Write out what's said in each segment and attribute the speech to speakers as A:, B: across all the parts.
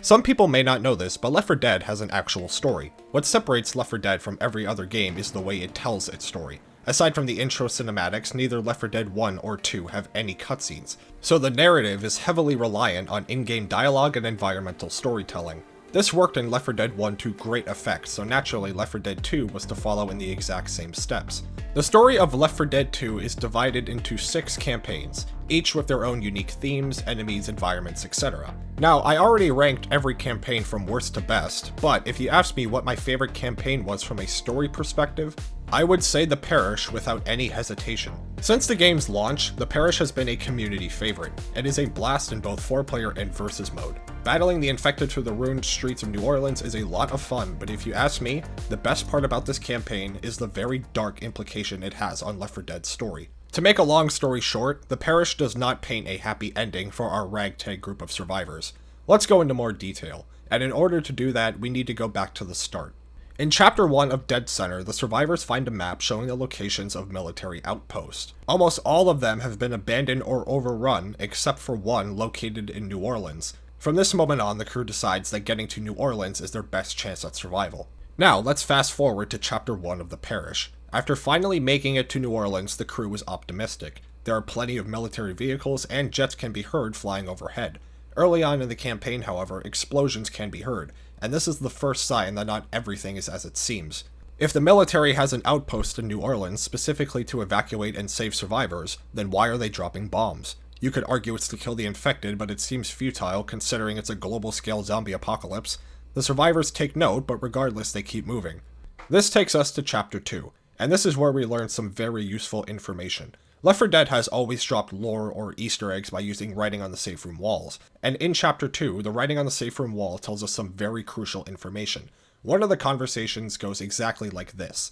A: Some people may not know this, but Left 4 Dead has an actual story. What separates Left 4 Dead from every other game is the way it tells its story. Aside from the intro cinematics, neither Left 4 Dead 1 or 2 have any cutscenes, so the narrative is heavily reliant on in-game dialogue and environmental storytelling. This worked in Left 4 Dead 1 to great effect, so naturally Left 4 Dead 2 was to follow in the exact same steps. The story of Left 4 Dead 2 is divided into 6 campaigns, each with their own unique themes, enemies, environments, etc. Now, I already ranked every campaign from worst to best, but if you ask me what my favorite campaign was from a story perspective, I would say The Parish without any hesitation. Since the game's launch, The Parish has been a community favorite, and is a blast in both 4-player and versus mode. Battling the infected through the ruined streets of New Orleans is a lot of fun, but if you ask me, the best part about this campaign is the very dark implication it has on Left 4 Dead's story. To make a long story short, The Parish does not paint a happy ending for our ragtag group of survivors. Let's go into more detail, and in order to do that, we need to go back to the start. In Chapter 1 of Dead Center, the survivors find a map showing the locations of military outposts. Almost all of them have been abandoned or overrun, except for one located in New Orleans. From this moment on, the crew decides that getting to New Orleans is their best chance at survival. Now, let's fast forward to Chapter 1 of The Parish. After finally making it to New Orleans, the crew is optimistic. There are plenty of military vehicles, and jets can be heard flying overhead. Early on in the campaign, however, explosions can be heard, and this is the first sign that not everything is as it seems. If the military has an outpost in New Orleans specifically to evacuate and save survivors, then why are they dropping bombs? You could argue it's to kill the infected, but it seems futile considering it's a global-scale zombie apocalypse. The survivors take note, but regardless they keep moving. This takes us to Chapter 2, and this is where we learn some very useful information. Left 4 Dead has always dropped lore or Easter eggs by using writing on the safe room walls, and in Chapter 2, the writing on the safe room wall tells us some very crucial information. One of the conversations goes exactly like this.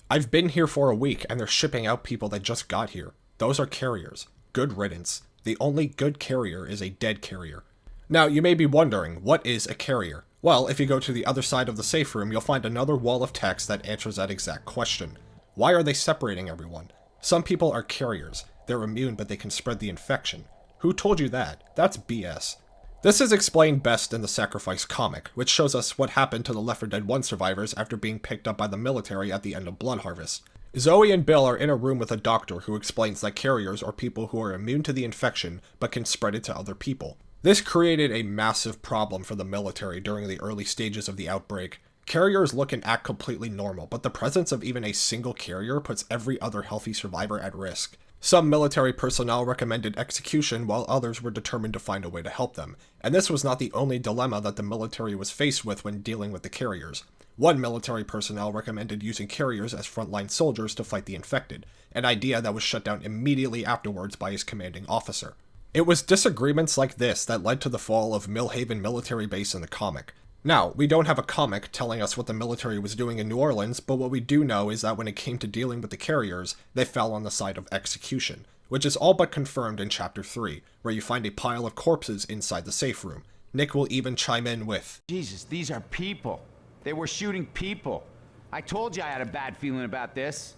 A: "I've been here for a week and they're shipping out people that just got here. Those are carriers. Good riddance. The only good carrier is a dead carrier." Now, you may be wondering, what is a carrier? Well, if you go to the other side of the safe room, you'll find another wall of text that answers that exact question. Why are they separating everyone? Some people are carriers. They're immune, but they can spread the infection. Who told you that? That's BS. This is explained best in the Sacrifice comic, which shows us what happened to the Left 4 Dead 1 survivors after being picked up by the military at the end of Blood Harvest. Zoe and Bill are in a room with a doctor who explains that carriers are people who are immune to the infection, but can spread it to other people. This created a massive problem for the military during the early stages of the outbreak. Carriers look and act completely normal, but the presence of even a single carrier puts every other healthy survivor at risk. Some military personnel recommended execution, while others were determined to find a way to help them, and this was not the only dilemma that the military was faced with when dealing with the carriers. One military personnel recommended using carriers as frontline soldiers to fight the infected, an idea that was shut down immediately afterwards by his commanding officer. It was disagreements like this that led to the fall of Millhaven Military Base in the comic. Now, we don't have a comic telling us what the military was doing in New Orleans, but what we do know is that when it came to dealing with the carriers, they fell on the side of execution, which is all but confirmed in Chapter 3, where you find a pile of corpses inside the safe room. Nick will even chime in with,
B: "Jesus, these are people. They were shooting people. I told you I had a bad feeling about this."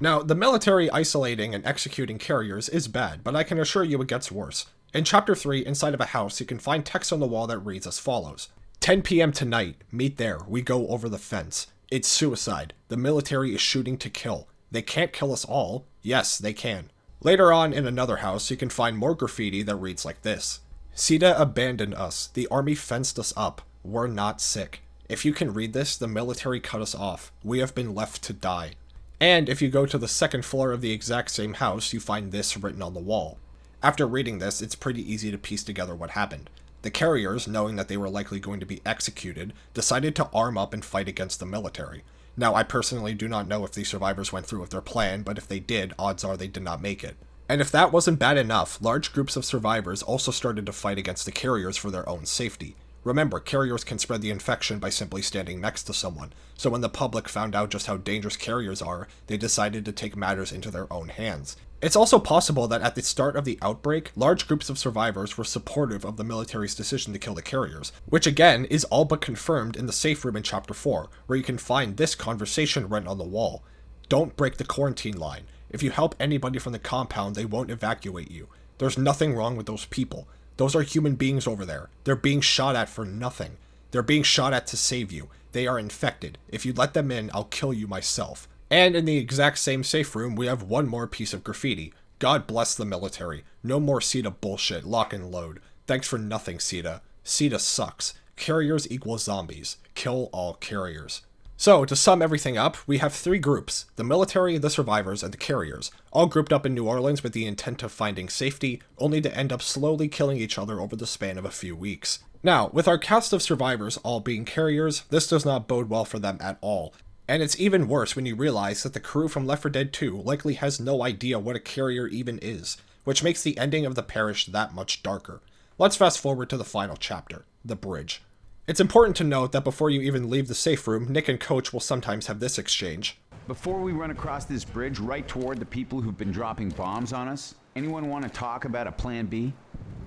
A: Now, the military isolating and executing carriers is bad, but I can assure you it gets worse. In Chapter 3, inside of a house, you can find text on the wall that reads as follows. 10 p.m. tonight. Meet there. We go over the fence. It's suicide. The military is shooting to kill. They can't kill us all. Yes, they can. Later on, in another house, you can find more graffiti that reads like this. "Sida abandoned us. The army fenced us up. We're not sick. If you can read this, the military cut us off. We have been left to die." And if you go to the second floor of the exact same house, you find this written on the wall. After reading this, it's pretty easy to piece together what happened. The carriers, knowing that they were likely going to be executed, decided to arm up and fight against the military. Now, I personally do not know if these survivors went through with their plan, but if they did, odds are they did not make it. And if that wasn't bad enough, large groups of survivors also started to fight against the carriers for their own safety. Remember, carriers can spread the infection by simply standing next to someone, so when the public found out just how dangerous carriers are, they decided to take matters into their own hands. It's also possible that at the start of the outbreak, large groups of survivors were supportive of the military's decision to kill the carriers, which again is all but confirmed in the safe room in Chapter 4, where you can find this conversation written on the wall. "Don't break the quarantine line. If you help anybody from the compound, they won't evacuate you. There's nothing wrong with those people. Those are human beings over there. They're being shot at for nothing. They're being shot at to save you. They are infected. If you let them in, I'll kill you myself. And in the exact same safe room, we have one more piece of graffiti. God bless the military. No more CETA bullshit, lock and load. Thanks for nothing, CETA. CETA sucks. Carriers equal zombies. Kill all carriers. So, to sum everything up, we have three groups: the military, the survivors, and the carriers, all grouped up in New Orleans with the intent of finding safety, only to end up slowly killing each other over the span of a few weeks. Now, with our cast of survivors all being carriers, this does not bode well for them at all. And it's even worse when you realize that the crew from Left 4 Dead 2 likely has no idea what a carrier even is, which makes the ending of the Parish that much darker. Let's fast forward to the final chapter, the bridge. It's important to note that before you even leave the safe room, Nick and Coach will sometimes have this exchange.
B: Before we run across this bridge right toward the people who've been dropping bombs on us, anyone want to talk about a plan B?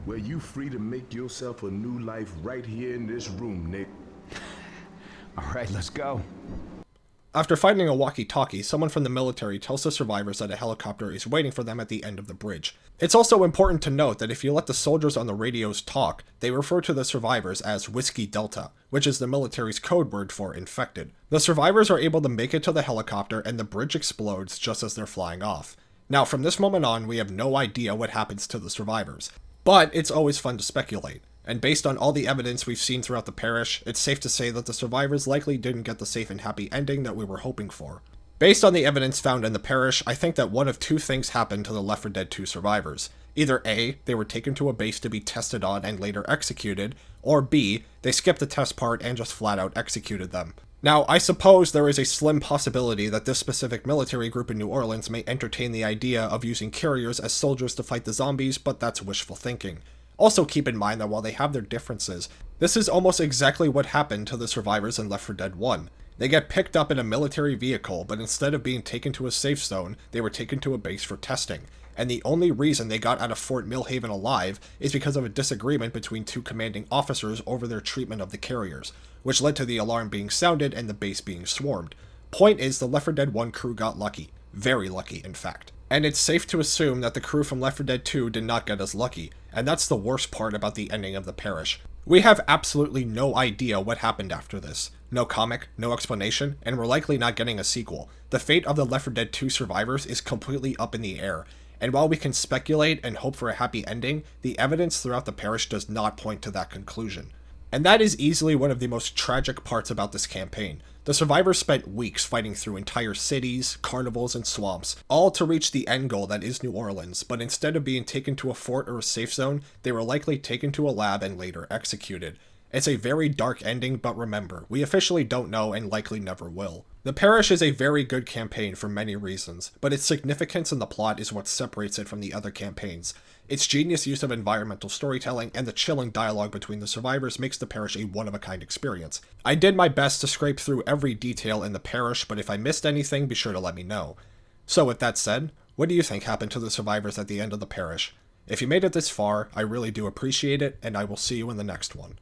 C: Well, you free to make yourself a new life right here in this room, Nick.
B: All right, let's go.
A: After finding a walkie-talkie, someone from the military tells the survivors that a helicopter is waiting for them at the end of the bridge. It's also important to note that if you let the soldiers on the radios talk, they refer to the survivors as Whiskey Delta, which is the military's code word for infected. The survivors are able to make it to the helicopter and the bridge explodes just as they're flying off. Now, from this moment on, we have no idea what happens to the survivors, but it's always fun to speculate. And based on all the evidence we've seen throughout the parish, it's safe to say that the survivors likely didn't get the safe and happy ending that we were hoping for. Based on the evidence found in the parish, I think that one of two things happened to the Left 4 Dead 2 survivors. Either A, they were taken to a base to be tested on and later executed, or B, they skipped the test part and just flat out executed them. Now, I suppose there is a slim possibility that this specific military group in New Orleans may entertain the idea of using carriers as soldiers to fight the zombies, but that's wishful thinking. Also keep in mind that while they have their differences, this is almost exactly what happened to the survivors in Left 4 Dead 1. They get picked up in a military vehicle, but instead of being taken to a safe zone, they were taken to a base for testing. And the only reason they got out of Fort Millhaven alive is because of a disagreement between two commanding officers over their treatment of the carriers, which led to the alarm being sounded and the base being swarmed. Point is, the Left 4 Dead 1 crew got lucky. Very lucky, in fact. And it's safe to assume that the crew from Left 4 Dead 2 did not get as lucky, and that's the worst part about the ending of the parish. We have absolutely no idea what happened after this. No comic, no explanation, and we're likely not getting a sequel. The fate of the Left 4 Dead 2 survivors is completely up in the air, and while we can speculate and hope for a happy ending, the evidence throughout the parish does not point to that conclusion. And that is easily one of the most tragic parts about this campaign. The survivors spent weeks fighting through entire cities, carnivals, and swamps, all to reach the end goal that is New Orleans, but instead of being taken to a fort or a safe zone, they were likely taken to a lab and later executed. It's a very dark ending, but remember, we officially don't know and likely never will. The Parish is a very good campaign for many reasons, but its significance in the plot is what separates it from the other campaigns. Its genius use of environmental storytelling and the chilling dialogue between the survivors makes the Parish a one-of-a-kind experience. I did my best to scrape through every detail in the Parish, but if I missed anything, be sure to let me know. So with that said, what do you think happened to the survivors at the end of the Parish? If you made it this far, I really do appreciate it, and I will see you in the next one.